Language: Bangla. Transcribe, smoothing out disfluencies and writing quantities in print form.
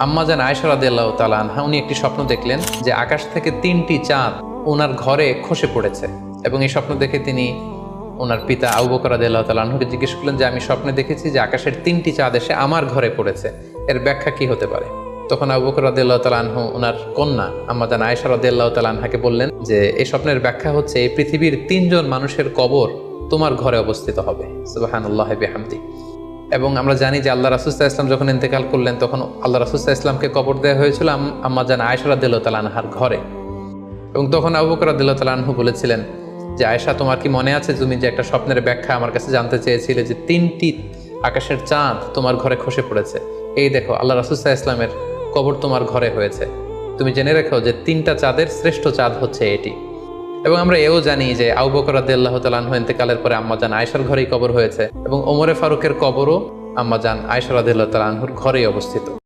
আম্মাজান আয়েশা রাদিয়াল্লাহু তাআলা আনহা উনি একটি স্বপ্ন দেখলেন যে আকাশ থেকে 3টি চাঁদ ওনার ঘরে খসে পড়েছে। এবং এই স্বপ্ন দেখে তিনি ওনার পিতা আবু বকর রাদিয়াল্লাহু তাআলা আনহুকে জিজ্ঞেস করলেন যে আমি স্বপ্নে দেখেছি যে আকাশের 3টি চাঁদ এসে আমার ঘরে পড়েছে, এর ব্যাখ্যা কি হতে পারে? তখন আবু বকর রাদিয়াল্লাহু তাআলা আনহু ওনার কন্যা আম্মাজান আয়েশা রাদিয়াল্লাহু তাআলা আনহাকে বললেন যে এই স্বপ্নের ব্যাখ্যা হচ্ছে এই পৃথিবীর 3জন মানুষের কবর তোমার ঘরে অবস্থিত হবে। সুবহানাল্লাহি বিহামদি। এবং আমরা জানি যে আল্লাহ রাসূল সাল্লাল্লাহু আলাইহি ওয়াসাল্লাম যখন ইন্তেকাল করলেন তখন আল্লাহ রাসূল সাল্লাল্লাহু আলাইহি ওয়াসাল্লামকে কবর দেওয়া হয়েছিল আম্মাজান আয়েশা রাদিয়াল্লাহু তাআলা আনহার ঘরে। এবং তখন আবু বকর রাদিয়াল্লাহু তাআলা আনহু বলেছিলেন যে আয়েশা, তোমার কি মনে আছে তুমি যে একটা স্বপ্নের ব্যাখ্যা আমার কাছে জানতে চেয়েছিলে যে 3টি আকাশের চাঁদ তোমার ঘরে খসে পড়েছে, এই দেখো আল্লাহ রাসূল সাল্লাল্লাহু আলাইহি ওয়াসাল্লামের কবর তোমার ঘরে হয়েছে, তুমি জেনে রেখো যে 3টা চাঁদের শ্রেষ্ঠ চাঁদ হচ্ছে এটি। এবং আমরা এও জানি যে আবু বকর রাদিয়াল্লাহু তাআলা আনহু ইন্তেকালের পরে আম্মাজান আয়েশার ঘরেই কবর হয়েছে এবং ওমরে ফারুকের কবরও আম্মাজান আয়েশা রাদিয়াল্লাহু তাআলা আনহুর ঘরেই অবস্থিত।